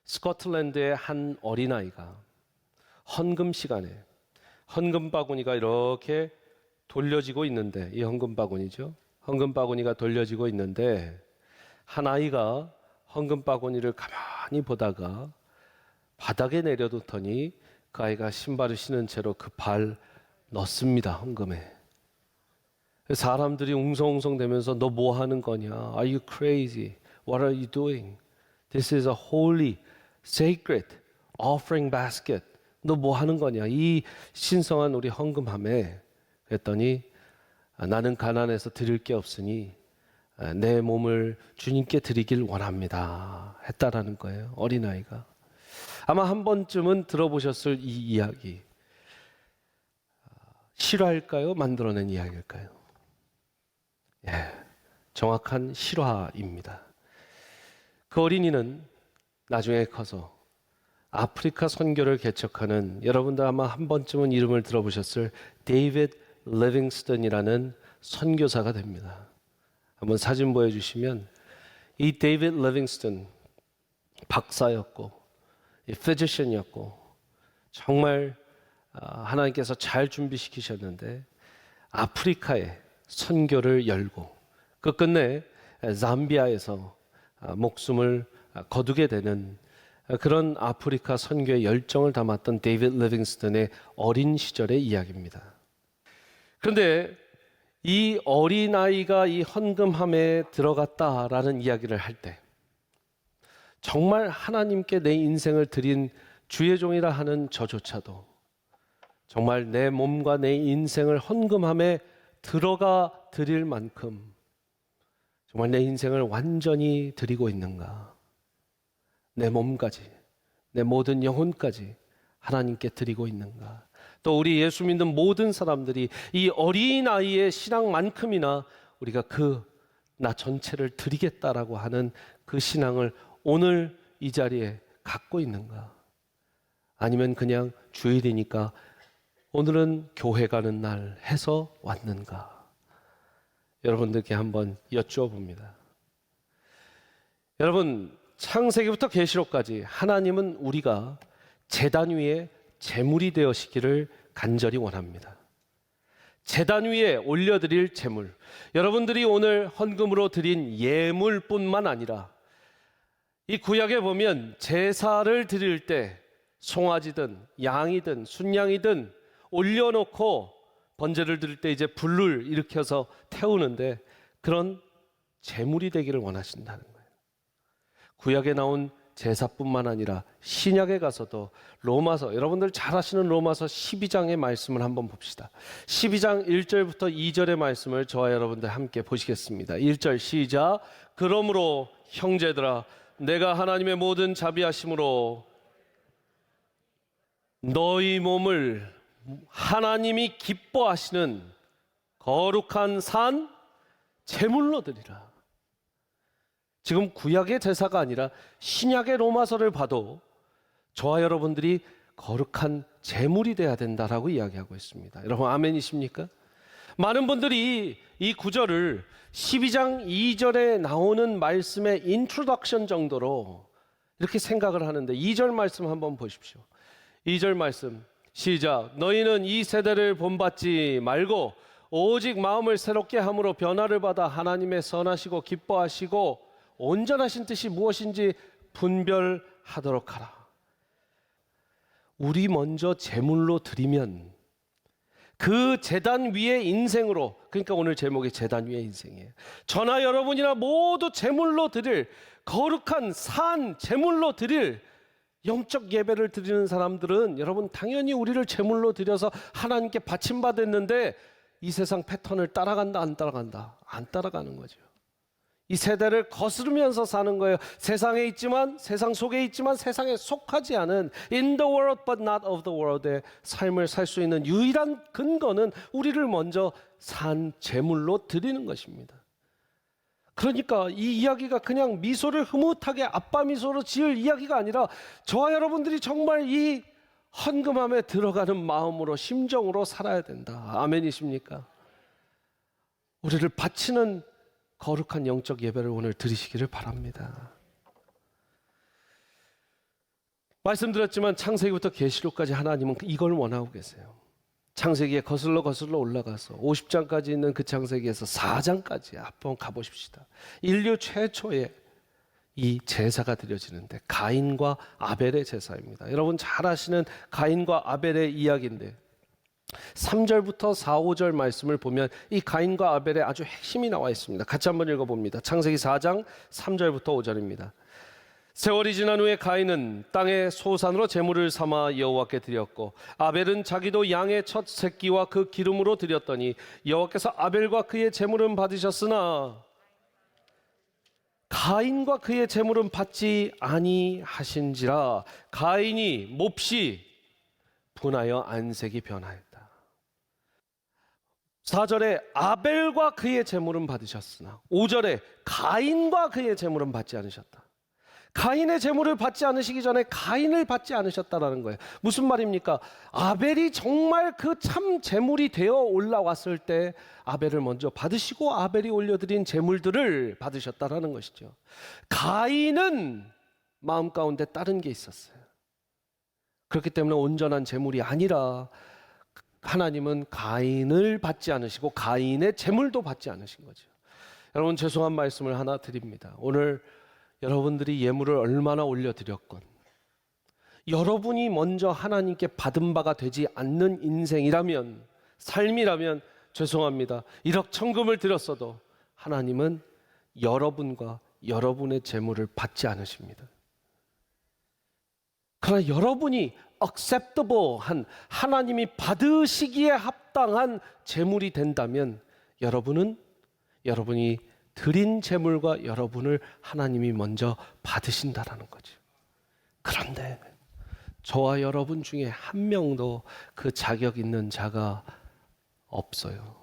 스코틀랜드의 한 어린아이가 헌금 시간에 헌금 바구니가 이렇게 돌려지고 있는데, 이 헌금 바구니죠. 헌금 바구니가 돌려지고 있는데 한 아이가 헌금 바구니를 가만히 보다가 바닥에 내려놓더니 그 아이가 신발을 신은 채로 그 발 넣습니다, 헌금에. 사람들이 웅성웅성대면서 너 뭐 하는 거냐? Are you crazy? What are you doing? This is a holy, sacred offering basket. 너 뭐 하는 거냐? 이 신성한 우리 헌금함에. 그랬더니 나는 가난해서 드릴 게 없으니 내 몸을 주님께 드리길 원합니다 했다라는 거예요. 어린아이가. 아마 한 번쯤은 들어보셨을 이 이야기. 실화일까요? 만들어낸 이야기일까요? 예, 정확한 실화입니다. 그 어린이는 나중에 커서 아프리카 선교를 개척하는, 여러분들 아마 한 번쯤은 이름을 들어보셨을 데이비드 리빙스턴이라는 선교사가 됩니다. 한번 사진 보여주시면, 이 데이비드 리빙스턴 박사였고 피지션이었고 정말 하나님께서 잘 준비시키셨는데 아프리카에 선교를 열고 그 끝내 잠비아에서 목숨을 거두게 되는 그런 아프리카 선교의 열정을 담았던 데이비드 리빙스턴의 어린 시절의 이야기입니다. 그런데 이 어린아이가 이 헌금함에 들어갔다라는 이야기를 할 때 정말 하나님께 내 인생을 드린 주의 종이라 하는 저조차도 정말 내 몸과 내 인생을 헌금함에 들어가 드릴 만큼 정말 내 인생을 완전히 드리고 있는가? 내 몸까지, 내 모든 영혼까지 하나님께 드리고 있는가? 또 우리 예수 믿는 모든 사람들이 이 어린아이의 신앙만큼이나 우리가 나 전체를 드리겠다라고 하는 그 신앙을 오늘 이 자리에 갖고 있는가? 아니면 그냥 주일이니까 오늘은 교회 가는 날 해서 왔는가? 여러분들께 한번 여쭈어봅니다. 여러분, 창세기부터 계시록까지 하나님은 우리가 제단 위에 제물이 되어시기를 간절히 원합니다. 제단 위에 올려드릴 제물, 여러분들이 오늘 헌금으로 드린 예물뿐만 아니라 이 구약에 보면 제사를 드릴 때 송아지든 양이든 순양이든 올려놓고 번제를 드릴 때 이제 불을 일으켜서 태우는데 그런 제물이 되기를 원하신다는 거예요. 구약에 나온 제사뿐만 아니라 신약에 가서도 로마서, 여러분들 잘 아시는 로마서 12장의 말씀을 한번 봅시다. 12장 1절부터 2절의 말씀을 저와 여러분들 함께 보시겠습니다. 1절 시작. 그러므로 형제들아, 내가 하나님의 모든 자비하심으로 너희 몸을 하나님이 기뻐하시는 거룩한 산 제물로 드리라. 지금 구약의 제사가 아니라 신약의 로마서를 봐도 저와 여러분들이 거룩한 제물이 돼야 된다라고 이야기하고 있습니다. 여러분 아멘이십니까? 많은 분들이 이 구절을 12장 2절에 나오는 말씀의 인트로덕션 정도로 이렇게 생각을 하는데 2절 말씀 한번 보십시오. 2절 말씀 시작. 너희는 이 세대를 본받지 말고 오직 마음을 새롭게 함으로 변화를 받아 하나님의 선하시고 기뻐하시고 온전하신 뜻이 무엇인지 분별하도록 하라. 우리 먼저 제물로 드리면 그 제단 위의 인생으로, 그러니까 오늘 제목이 제단 위의 인생이에요. 저나 여러분이나 모두 제물로 드릴 거룩한 산 제물로 드릴 영적 예배를 드리는 사람들은 여러분 당연히 우리를 제물로 드려서 하나님께 바침받았는데 이 세상 패턴을 따라간다 안 따라간다? 안 따라가는 거죠. 이 세대를 거스르면서 사는 거예요. 세상에 있지만, 세상 속에 있지만 세상에 속하지 않은 in the world but not of the world의 삶을 살 수 있는 유일한 근거는 우리를 먼저 산 제물로 드리는 것입니다. 그러니까 이 이야기가 그냥 미소를 흐뭇하게 아빠 미소로 지을 이야기가 아니라 저와 여러분들이 정말 이 헌금함에 들어가는 마음으로, 심정으로 살아야 된다. 아멘이십니까? 우리를 바치는 거룩한 영적 예배를 오늘 드리시기를 바랍니다. 말씀드렸지만 창세기부터 계시록까지 하나님은 이걸 원하고 계세요. 창세기에 거슬러 올라가서 50장까지 있는 그 창세기에서 4장까지 한번 가보십시다. 인류 최초의 이 제사가 드려지는데 가인과 아벨의 제사입니다. 여러분 잘 아시는 가인과 아벨의 이야기인데 3절부터 4, 5절 말씀을 보면 이 가인과 아벨의 아주 핵심이 나와 있습니다. 같이 한번 읽어봅니다. 창세기 4장 3절부터 5절입니다. 세월이 지난 후에 가인은 땅의 소산으로 제물을 삼아 여호와께 드렸고 아벨은 자기도 양의 첫 새끼와 그 기름으로 드렸더니 여호와께서 아벨과 그의 제물은 받으셨으나 가인과 그의 제물은 받지 아니하신지라. 가인이 몹시 분하여 안색이 변하였다. 4절에 아벨과 그의 제물은 받으셨으나 5절에 가인과 그의 제물은 받지 않으셨다. 가인의 제물을 받지 않으시기 전에 가인을 받지 않으셨다라는 거예요. 무슨 말입니까? 아벨이 정말 그 참 제물이 되어 올라왔을 때 아벨을 먼저 받으시고 아벨이 올려드린 제물들을 받으셨다라는 것이죠. 가인은 마음 가운데 다른 게 있었어요. 그렇기 때문에 온전한 제물이 아니라 하나님은 가인을 받지 않으시고 가인의 제물도 받지 않으신 거죠. 여러분 죄송한 말씀을 하나 드립니다. 오늘 여러분들이 예물을 얼마나 올려드렸건 여러분이 먼저 하나님께 받은 바가 되지 않는 인생이라면, 삶이라면 죄송합니다. 1억 천금을 드렸어도 하나님은 여러분과 여러분의 제물을 받지 않으십니다. 그러나 여러분이 acceptable 한, 하나님이 받으시기에 합당한 제물이 된다면 여러분이 드린 제물과 여러분을 하나님이 먼저 받으신다라는 거죠. 그런데 저와 여러분 중에 한 명도 그 자격 있는 자가 없어요.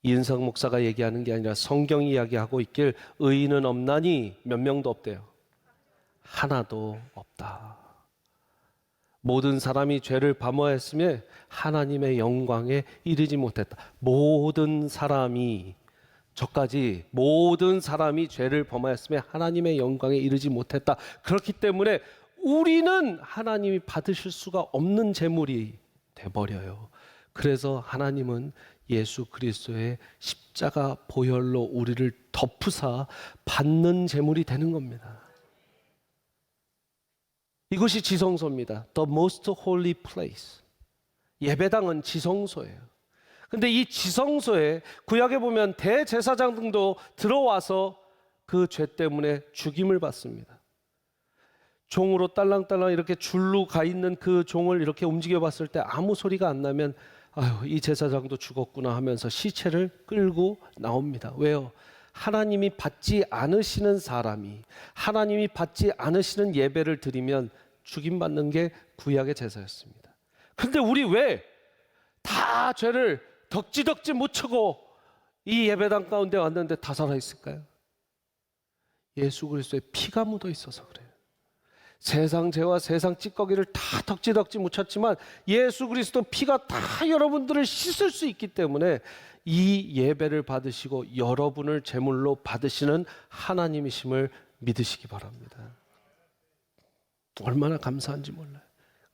이은석 목사가 얘기하는 게 아니라 성경이 이야기하고 있길 의인은 없나니 몇 명도 없대요. 하나도 없다. 모든 사람이 죄를 범하였으며 하나님의 영광에 이르지 못했다. 모든 사람이, 저까지 모든 사람이 죄를 범하였으며 하나님의 영광에 이르지 못했다. 그렇기 때문에 우리는 하나님이 받으실 수가 없는 제물이 돼버려요. 그래서 하나님은 예수 그리스도의 십자가 보혈로 우리를 덮으사 받는 제물이 되는 겁니다. 이것이 지성소입니다. The most holy place. 예배당은 지성소예요. 근데 이 지성소에 구약에 보면 대제사장 등도 들어와서 그 죄 때문에 죽임을 받습니다. 종으로 딸랑딸랑 이렇게 줄로 가 있는 그 종을 이렇게 움직여 봤을 때 아무 소리가 안 나면 아유, 이 제사장도 죽었구나 하면서 시체를 끌고 나옵니다. 왜요? 하나님이 받지 않으시는 사람이, 하나님이 받지 않으시는 예배를 드리면 죽임받는 게 구약의 제사였습니다. 근데 우리 왜 다 죄를 덕지덕지 묻히고 이 예배당 가운데 왔는데 다 살아있을까요? 예수 그리스도의 피가 묻어 있어서 그래요. 세상 죄와 세상 찌꺼기를 다 덕지덕지 묻혔지만 예수 그리스도 피가 다 여러분들을 씻을 수 있기 때문에 이 예배를 받으시고 여러분을 제물로 받으시는 하나님이심을 믿으시기 바랍니다. 얼마나 감사한지 몰라요.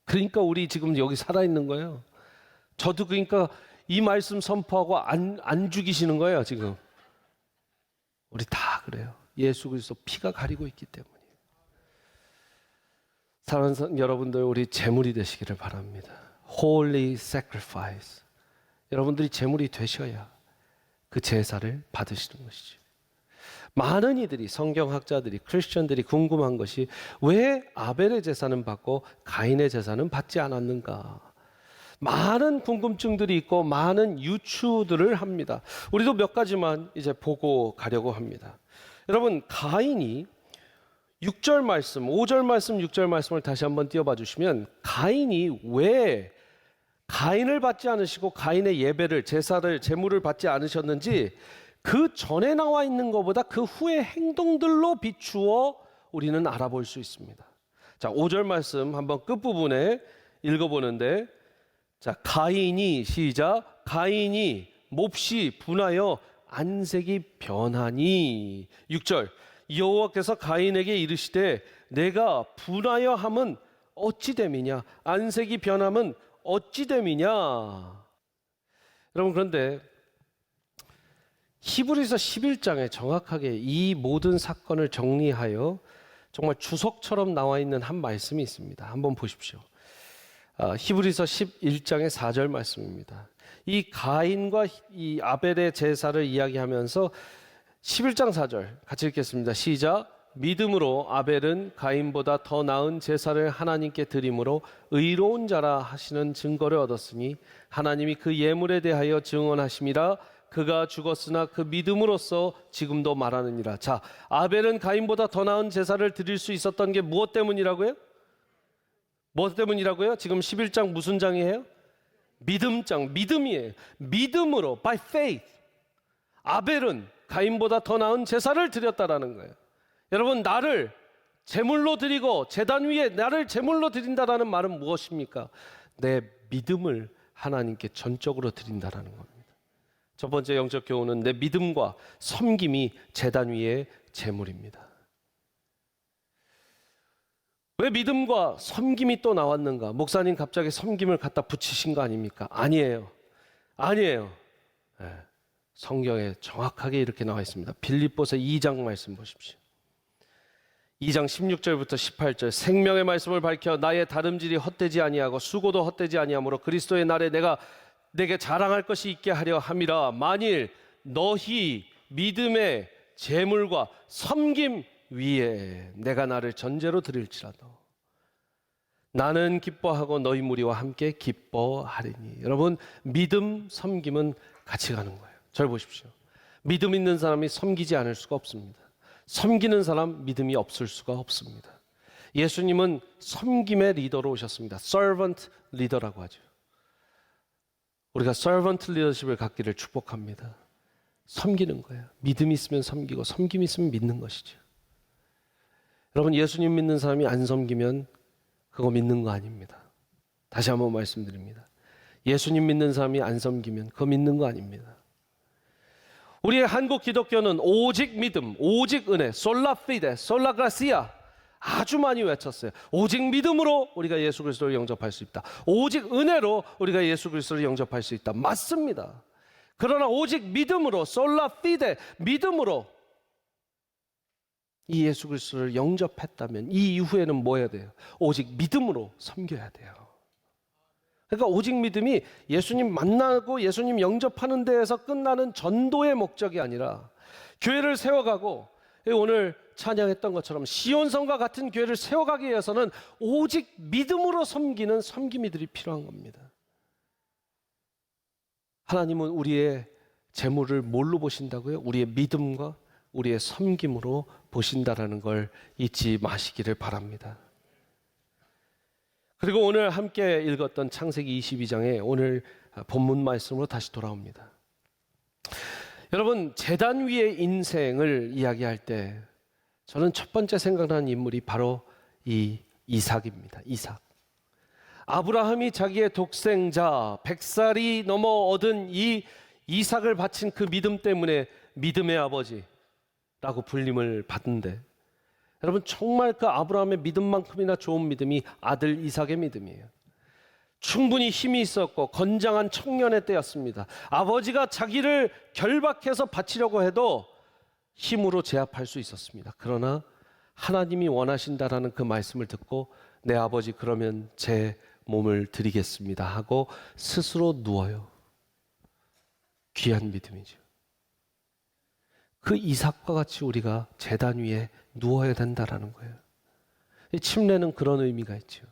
그러니까 우리 지금 여기 살아있는 거예요. 저도 그러니까 이 말씀 선포하고 안 죽이시는 거예요 지금. 우리 다 그래요. 예수 그리스도 피가 가리고 있기 때문이에요. 사랑하는 여러분들, 우리 제물이 되시기를 바랍니다. Holy sacrifice. 여러분들이 제물이 되셔야 그 제사를 받으시는 것이죠. 많은 이들이, 성경학자들이, 크리스천들이 궁금한 것이 왜 아벨의 제사는 받고 가인의 제사는 받지 않았는가? 많은 궁금증들이 있고 많은 유추들을 합니다. 우리도 몇 가지만 이제 보고 가려고 합니다. 여러분, 가인이 6절 말씀, 5절 말씀, 6절 말씀을 다시 한번 띄워봐 주시면 가인이 왜 가인을 받지 않으시고 가인의 예배를, 제사를, 제물을 받지 않으셨는지 그 전에 나와 있는 것보다 그 후의 행동들로 비추어 우리는 알아볼 수 있습니다. 자, 5절 말씀 한번 끝부분에 읽어보는데, 자, 가인이, 시작, 가인이 몹시 분하여 안색이 변하니. 6절, 여호와께서 가인에게 이르시되 내가 분하여 함은 어찌 됨이냐 안색이 변함은 어찌 됨이냐. 여러분, 그런데 히브리서 11장에 정확하게 이 모든 사건을 정리하여 정말 주석처럼 나와 있는 한 말씀이 있습니다. 한번 보십시오. 히브리서 11장의 4절 말씀입니다. 이 가인과 이 아벨의 제사를 이야기하면서 11장 4절 같이 읽겠습니다. 시작. 믿음으로 아벨은 가인보다 더 나은 제사를 하나님께 드림으로 의로운 자라 하시는 증거를 얻었으니 하나님이 그 예물에 대하여 증언하심이라. 그가 죽었으나 그 믿음으로써 지금도 말하느니라. 자, 아벨은 가인보다 더 나은 제사를 드릴 수 있었던 게 무엇 때문이라고요? 무엇 때문이라고요? 지금 11장 무슨 장이에요? 믿음장, 믿음이에요. 믿음으로, by faith, 아벨은 가인보다 더 나은 제사를 드렸다라는 거예요. 여러분, 나를 제물로 드리고 제단 위에 나를 제물로 드린다라는 말은 무엇입니까? 내 믿음을 하나님께 전적으로 드린다라는 겁니다. 첫 번째 영적 교훈은 내 믿음과 섬김이 제단 위의 제물입니다. 왜 믿음과 섬김이 또 나왔는가? 목사님 갑자기 섬김을 갖다 붙이신 거 아닙니까? 아니에요. 아니에요. 네. 성경에 정확하게 이렇게 나와 있습니다. 빌립보서 2장 말씀 보십시오. 2장 16절부터 18절 생명의 말씀을 밝혀 나의 다름질이 헛되지 아니하고 수고도 헛되지 아니하므로 그리스도의 날에 내가 내게 자랑할 것이 있게 하려 함이라. 만일 너희 믿음의 제물과 섬김 위에 내가 나를 전제로 드릴지라도 나는 기뻐하고 너희 무리와 함께 기뻐하리니. 여러분, 믿음, 섬김은 같이 가는 거예요. 절 보십시오. 믿음 있는 사람이 섬기지 않을 수가 없습니다. 섬기는 사람 믿음이 없을 수가 없습니다. 예수님은 섬김의 리더로 오셨습니다. servant 리더라고 하죠. 우리가 servant 리더십을 갖기를 축복합니다. 섬기는 거예요. 믿음이 있으면 섬기고 섬김이 있으면 믿는 것이죠. 여러분, 예수님 믿는 사람이 안 섬기면 그거 믿는 거 아닙니다. 다시 한번 말씀드립니다. 예수님 믿는 사람이 안 섬기면 그거 믿는 거 아닙니다. 우리의 한국 기독교는 오직 믿음, 오직 은혜, 솔라 피데, 솔라 그라시아 아주 많이 외쳤어요. 오직 믿음으로 우리가 예수 그리스도를 영접할 수 있다. 오직 은혜로 우리가 예수 그리스도를 영접할 수 있다. 맞습니다. 그러나 오직 믿음으로, 솔라 피데, 믿음으로 이 예수 그리스도를 영접했다면 이 이후에는 뭐 해야 돼요? 오직 믿음으로 섬겨야 돼요. 그러니까 오직 믿음이 예수님 만나고 예수님 영접하는 데에서 끝나는 전도의 목적이 아니라 교회를 세워가고 오늘 찬양했던 것처럼 시온성과 같은 교회를 세워가기 위해서는 오직 믿음으로 섬기는 섬김이들이 필요한 겁니다. 하나님은 우리의 재물을 뭘로 보신다고요? 우리의 믿음과 우리의 섬김으로 보신다라는 걸 잊지 마시기를 바랍니다. 그리고 오늘 함께 읽었던 창세기 22장에 오늘 본문 말씀으로 다시 돌아옵니다. 여러분, 제단 위의 인생을 이야기할 때 저는 첫 번째 생각나는 인물이 바로 이 이삭입니다. 이삭. 아브라함이 자기의 독생자 100살이 넘어 얻은 이 이삭을 바친 그 믿음 때문에 믿음의 아버지라고 불림을 받는데, 여러분, 정말 그 아브라함의 믿음만큼이나 좋은 믿음이 아들 이삭의 믿음이에요. 충분히 힘이 있었고 건장한 청년의 때였습니다. 아버지가 자기를 결박해서 바치려고 해도 힘으로 제압할 수 있었습니다. 그러나 하나님이 원하신다라는 그 말씀을 듣고 내 아버지 그러면 제 몸을 드리겠습니다 하고 스스로 누워요. 귀한 믿음이죠. 그 이삭과 같이 우리가 제단 위에 누워야 된다라는 거예요. 이 침례는 그런 의미가 있죠.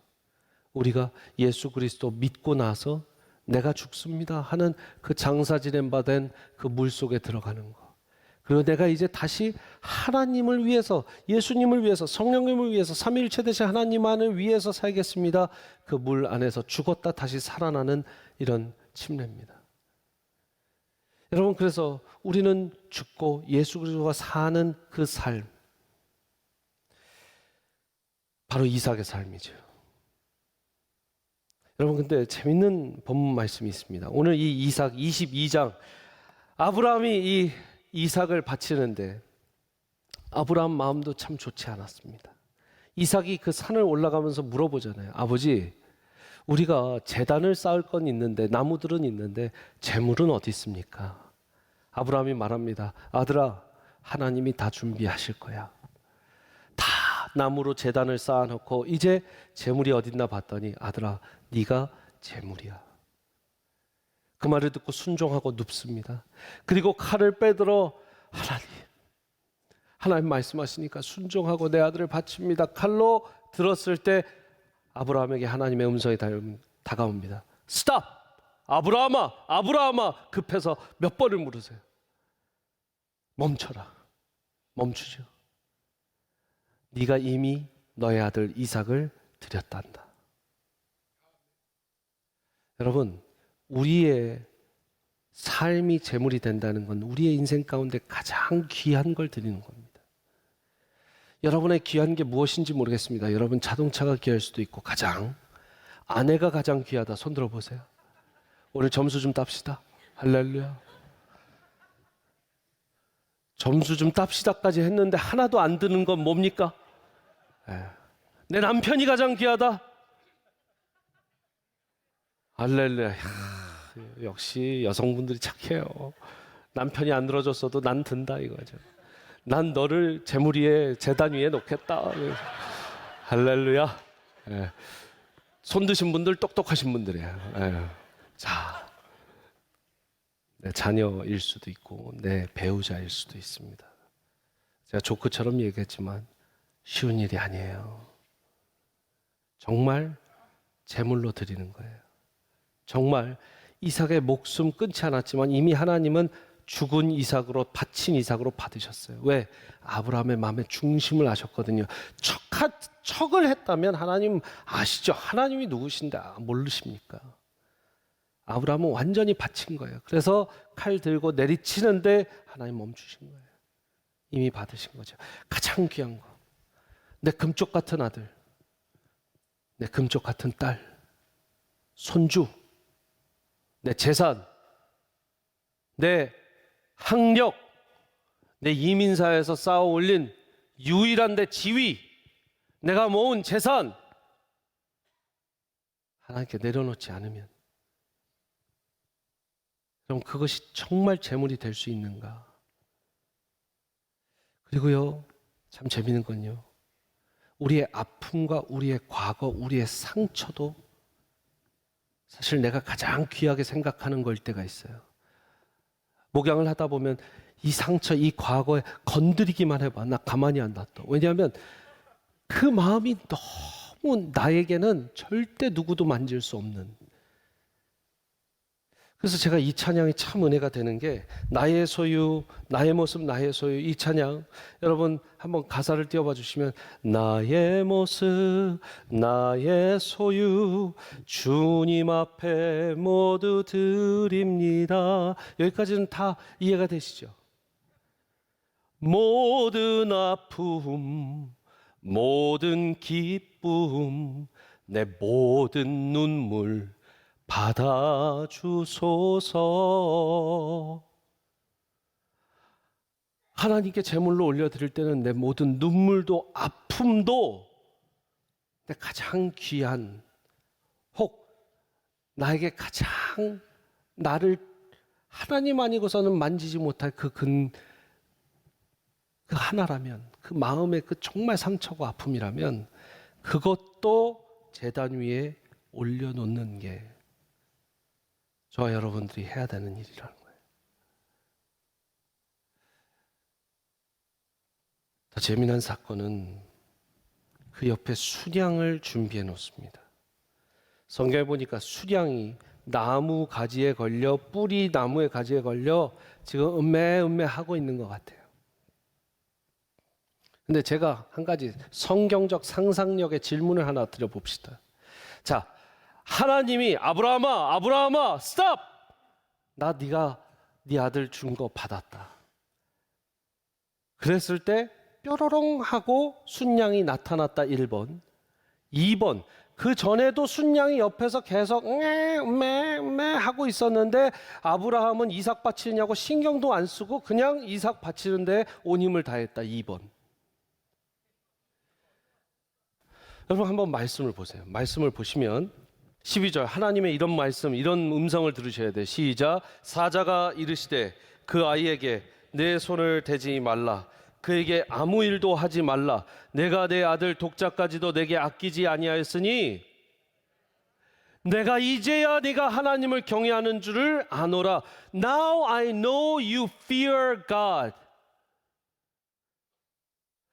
우리가 예수 그리스도 믿고 나서 내가 죽습니다 하는 그 장사 지낸 바 된 그 물 속에 들어가는 거. 그리고 내가 이제 다시 하나님을 위해서, 예수님을 위해서, 성령님을 위해서, 삼위일체 되신 하나님만을 위해서 살겠습니다. 그 물 안에서 죽었다 다시 살아나는 이런 침례입니다. 여러분, 그래서 우리는 죽고 예수 그리스도가 사는 그 삶, 바로 이삭의 삶이죠. 여러분, 근데 재밌는 본문 말씀이 있습니다. 오늘 이 이삭 22장, 아브라함이 이 이삭을 바치는데 아브라함 마음도 참 좋지 않았습니다. 이삭이 그 산을 올라가면서 물어보잖아요. 아버지, 우리가 제단을 쌓을 건 있는데, 나무들은 있는데 재물은 어디 있습니까? 아브라함이 말합니다. 아들아, 하나님이 다 준비하실 거야. 다 나무로 제단을 쌓아놓고 이제 재물이 어딨나 봤더니 아들아, 네가 재물이야. 그 말을 듣고 순종하고 눕습니다. 그리고 칼을 빼들어 하나님 말씀하시니까 순종하고 내 아들을 바칩니다. 칼로 들었을 때 아브라함에게 하나님의 음성이 다가옵니다. 스탑! 아브라함아! 아브라함아! 급해서 몇 번을 물으세요. 멈춰라. 멈추죠. 네가 이미 너의 아들 이삭을 드렸단다. 여러분, 우리의 삶이 재물이 된다는 건 우리의 인생 가운데 가장 귀한 걸 드리는 겁니다. 여러분의 귀한 게 무엇인지 모르겠습니다. 여러분 자동차가 귀할 수도 있고 아내가 가장 귀하다. 손 들어보세요. 오늘 점수 좀 땁시다. 할렐루야. 점수 좀 땁시다까지 했는데 하나도 안 드는 건 뭡니까? 내 남편이 가장 귀하다. 할렐루야. 역시 여성분들이 착해요. 남편이 안 들어줬어도 난 든다 이거죠. 난 너를 재물 위에 제단 위에 놓겠다. 할렐루야. 손 드신 분들 똑똑하신 분들이에요. 자, 내 자녀일 수도 있고 내 배우자일 수도 있습니다. 제가 조크처럼 얘기했지만 쉬운 일이 아니에요. 정말 제물로 드리는 거예요. 정말 이삭의 목숨 끊지 않았지만 이미 하나님은 죽은 이삭으로 바친 이삭으로 받으셨어요. 왜? 아브라함의 마음의 중심을 아셨거든요. 척을 했다면 하나님 아시죠? 하나님이 누구신데 모르십니까? 아브라함은 완전히 바친 거예요. 그래서 칼 들고 내리치는데 하나님 멈추신 거예요. 이미 받으신 거죠. 가장 귀한 거. 내 금쪽 같은 아들, 내 금쪽 같은 딸, 손주, 내 재산, 내 학력, 내 이민사에서 쌓아 올린 유일한 내 지위, 내가 모은 재산 하나님께 내려놓지 않으면 그럼 그것이 정말 재물이 될 수 있는가? 그리고요, 참 재밌는 건요, 우리의 아픔과 우리의 과거, 우리의 상처도 사실 내가 가장 귀하게 생각하는 걸 때가 있어요. 목양을 하다 보면 이 상처, 이 과거에 건드리기만 해봐. 나 가만히 안 놔둬. 왜냐하면 그 마음이 너무 나에게는 절대 누구도 만질 수 없는. 그래서 제가 이 찬양이 참 은혜가 되는 게 나의 소유, 나의 모습, 나의 소유. 이 찬양 여러분 한번 가사를 띄워봐 주시면 나의 모습, 나의 소유 주님 앞에 모두 드립니다. 여기까지는 다 이해가 되시죠? 모든 아픔, 모든 기쁨, 내 모든 눈물 받아주소서. 하나님께 제물로 올려드릴 때는 내 모든 눈물도 아픔도 내 가장 귀한, 혹 나에게 가장 나를 하나님 아니고서는 만지지 못할 그 하나라면, 그 마음의 그 정말 상처고 아픔이라면 그것도 제단 위에 올려놓는 게 저와 여러분들이 해야 되는 일이라는 거예요. 더 재미난 사건은 그 옆에 수량을 준비해 놓습니다. 성경에 보니까 수량이 나무 가지에 걸려, 뿌리 나무의 가지에 걸려 지금 음매음매 하고 있는 것 같아요. 근데 제가 한 가지 성경적 상상력의 질문을 하나 드려봅시다. 자, 하나님이 아브라함아, 아브라함아, 스탑! 나 네가 네 아들 준 거 받았다. 그랬을 때 뾰로롱 하고 순양이 나타났다. 1번. 2번. 그 전에도 순양이 옆에서 계속 하고 있었는데 아브라함은 이삭 바치느냐고 신경도 안 쓰고 그냥 이삭 바치는데 온 힘을 다했다. 2번. 여러분 한번 말씀을 보세요. 말씀을 보시면 12절 하나님의 이런 말씀, 이런 음성을 들으셔야 돼. 시작. 사자가 이르시되 그 아이에게 내 손을 대지 말라. 그에게 아무 일도 하지 말라. 내가 내 아들 독자까지도 내게 아끼지 아니하였으니 내가 이제야 네가 하나님을 경외하는 줄을 아노라. Now I know you fear God.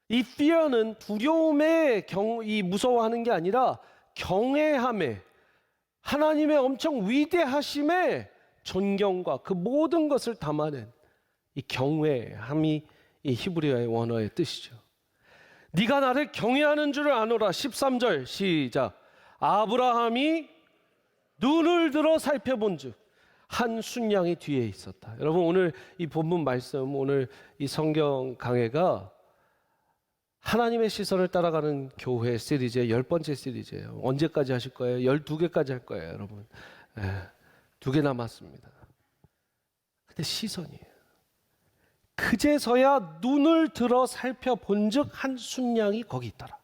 이 fear는 두려움에 이 무서워하는 게 아니라 경외함에, 하나님의 엄청 위대하심에 존경과 그 모든 것을 담아낸 이 경외함이 이 히브리어의 원어의 뜻이죠. 네가 나를 경외하는 줄을 아노라. 13절 시작. 아브라함이 눈을 들어 살펴본즉 한 순양이 뒤에 있었다. 여러분 오늘 이 본문 말씀, 오늘 이 성경 강해가 하나님의 시선을 따라가는 교회 시리즈의 10번째 시리즈예요. 언제까지 하실 거예요? 12개까지 할 거예요, 여러분. 2개 남았습니다. 근데 시선이에요. 그제서야 눈을 들어 살펴본즉 한 순양이 거기 있더라.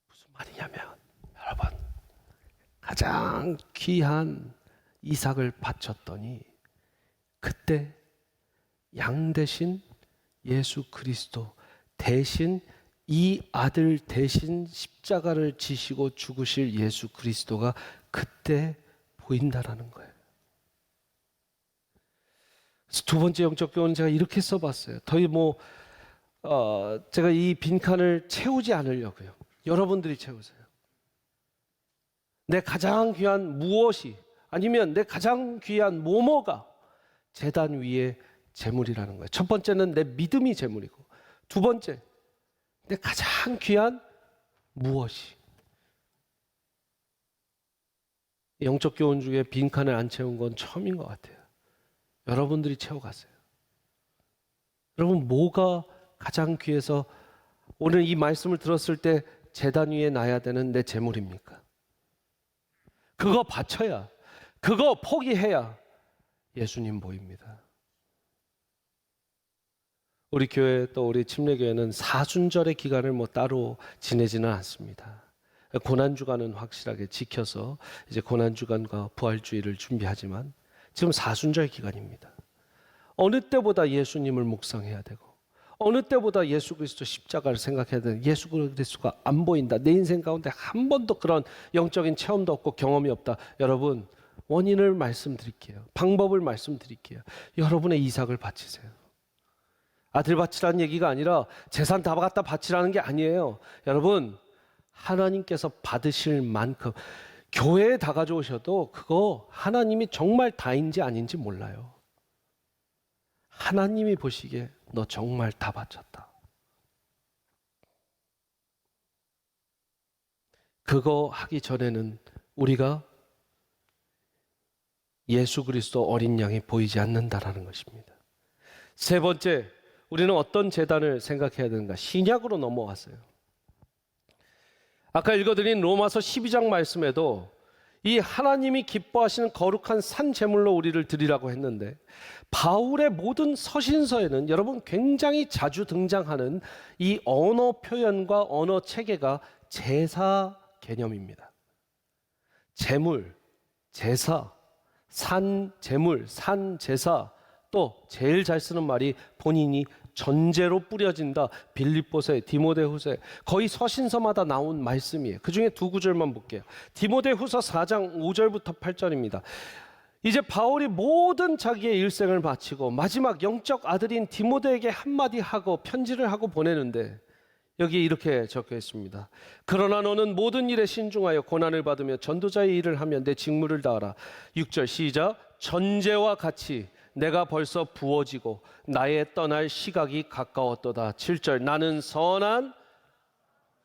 무슨 말이냐면 여러분 가장 귀한 이삭을 바쳤더니 그때 양 대신 예수 그리스도 대신 이 아들 대신 십자가를 지시고 죽으실 예수 그리스도가 그때 보인다라는 거예요. 그래서 두 번째 영적 교훈은 제가 이렇게 써봤어요. 제가 이 빈칸을 채우지 않으려고요. 여러분들이 채우세요. 내 가장 귀한 무엇이 아니면 내 가장 귀한 뭐뭐가 제단 위에 재물이라는 거예요. 첫 번째는 내 믿음이 재물이고, 두 번째 내 가장 귀한 무엇이. 영적 교훈 중에 빈칸을 안 채운 건 처음인 것 같아요. 여러분들이 채워가세요. 여러분 뭐가 가장 귀해서 오늘 이 말씀을 들었을 때 제단 위에 놔야 되는 내 재물입니까? 그거 바쳐야, 그거 포기해야 예수님 보입니다. 우리 교회 또 우리 침례교회는 사순절의 기간을 따로 지내지는 않습니다. 고난주간은 확실하게 지켜서 이제 고난주간과 부활주일을 준비하지만 지금 사순절 기간입니다. 어느 때보다 예수님을 묵상해야 되고 어느 때보다 예수 그리스도 십자가를 생각해야 되는, 예수 그리스도가 안 보인다, 내 인생 가운데 한 번도 그런 영적인 체험도 없고 경험이 없다. 여러분 원인을 말씀드릴게요. 방법을 말씀드릴게요. 여러분의 이삭을 바치세요. 아들 바치라는 얘기가 아니라 재산 다 갖다 바치라는 게 아니에요. 여러분 하나님께서 받으실 만큼, 교회에 다 가져오셔도 그거 하나님이 정말 다인지 아닌지 몰라요. 하나님이 보시기에 너 정말 다 바쳤다. 그거 하기 전에는 우리가 예수 그리스도 어린 양이 보이지 않는다라는 것입니다. 세 번째, 우리는 어떤 제단을 생각해야 되는가? 신약으로 넘어왔어요. 아까 읽어드린 로마서 12장 말씀에도 이 하나님이 기뻐하시는 거룩한 산 제물로 우리를 드리라고 했는데, 바울의 모든 서신서에는 여러분 굉장히 자주 등장하는 이 언어 표현과 언어 체계가 제사 개념입니다. 제물, 제사, 산 제물, 산 제사, 또 제일 잘 쓰는 말이 본인이 전제로 뿌려진다. 빌립보서, 디모데후서, 거의 서신서마다 나온 말씀이에요. 그 중에 두 구절만 볼게요. 디모데후서 4장 5절부터 8절입니다. 이제 바울이 모든 자기의 일생을 마치고 마지막 영적 아들인 디모데에게 한마디 하고 편지를 하고 보내는데 여기에 이렇게 적혀 있습니다. 그러나 너는 모든 일에 신중하여 고난을 받으며 전도자의 일을 하며 내 직무를 다하라. 6절 시작. 전제와 같이 내가 벌써 부어지고 나의 떠날 시각이 가까웠도다. 7절 나는 선한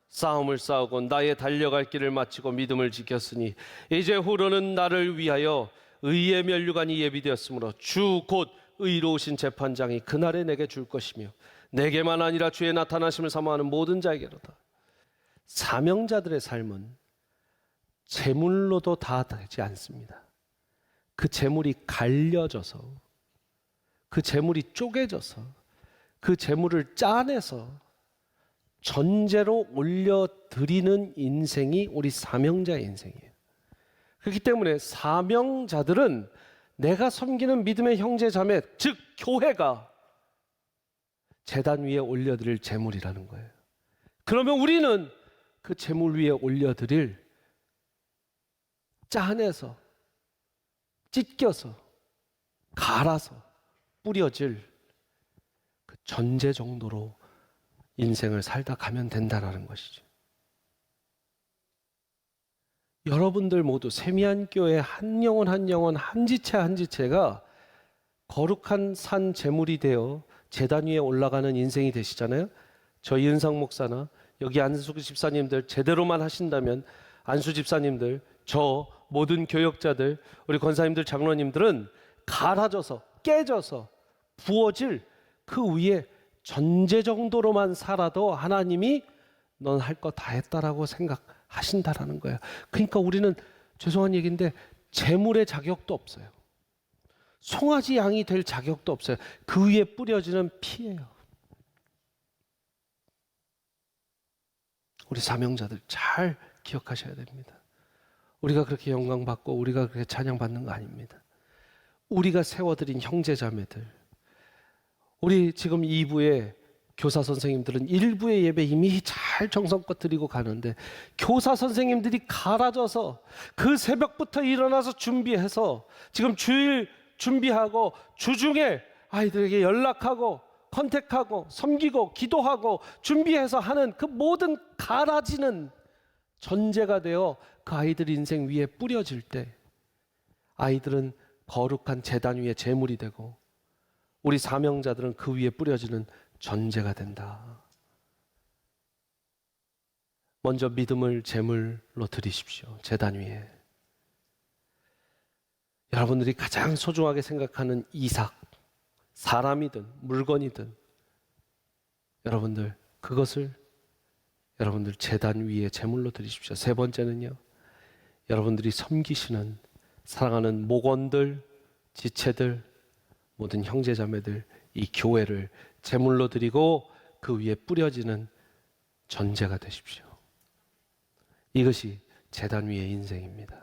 싸움을 싸우고 나의 달려갈 길을 마치고 믿음을 지켰으니 이제 후로는 나를 위하여 의의 면류관이 예비되었으므로 주 곧 의로우신 재판장이 그날에 내게 줄 것이며 내게만 아니라 주의 나타나심을 사모하는 모든 자에게로다. 사명자들의 삶은 재물로도 다 되지 않습니다. 그 재물이 갈려져서, 그 재물이 쪼개져서, 그 재물을 짜내서 전제로 올려드리는 인생이 우리 사명자의 인생이에요. 그렇기 때문에 사명자들은 내가 섬기는 믿음의 형제 자매, 즉 교회가 제단 위에 올려드릴 제물이라는 거예요. 그러면 우리는 그 제물 위에 올려드릴 짜내서, 찢겨서, 갈아서 뿌려질 그 전제 정도로 인생을 살다 가면 된다는 것이죠. 여러분들 모두 세미한 교회 한 영혼 한 영혼 한 지체 한 지체가 거룩한 산 제물이 되어 제단 위에 올라가는 인생이 되시잖아요. 저희 은상 목사나 여기 안수 집사님들 제대로만 하신다면 안수 집사님들, 저 모든 교역자들, 우리 권사님들, 장로님들은 갈아져서 깨져서 부어질 그 위에 전제 정도로만 살아도 하나님이 넌 할 거 다 했다라고 생각하신다라는 거예요. 그러니까 우리는 죄송한 얘기인데 제물의 자격도 없어요. 송아지 양이 될 자격도 없어요. 그 위에 뿌려지는 피예요. 우리 사명자들 잘 기억하셔야 됩니다. 우리가 그렇게 영광받고 우리가 그렇게 찬양받는 거 아닙니다. 우리가 세워드린 형제자매들, 우리 지금 2부에 교사 선생님들은 1부의 예배 이미 잘 정성껏 드리고 가는데 교사 선생님들이 갈아져서 그 새벽부터 일어나서 준비해서 지금 주일 준비하고 주중에 아이들에게 연락하고 컨택하고 섬기고 기도하고 준비해서 하는 그 모든 갈아지는 전제가 되어 그 아이들 인생 위에 뿌려질 때 아이들은 거룩한 제단 위에 제물이 되고 우리 사명자들은 그 위에 뿌려지는 전제가 된다. 먼저 믿음을 제물로 드리십시오. 제단 위에. 여러분들이 가장 소중하게 생각하는 이삭, 사람이든 물건이든 여러분들 그것을 여러분들 제단 위에 제물로 드리십시오. 세 번째는요, 여러분들이 섬기시는 사랑하는 목원들, 지체들, 모든 형제자매들, 이 교회를 제물로 드리고 그 위에 뿌려지는 전제가 되십시오. 이것이 제단 위의 인생입니다.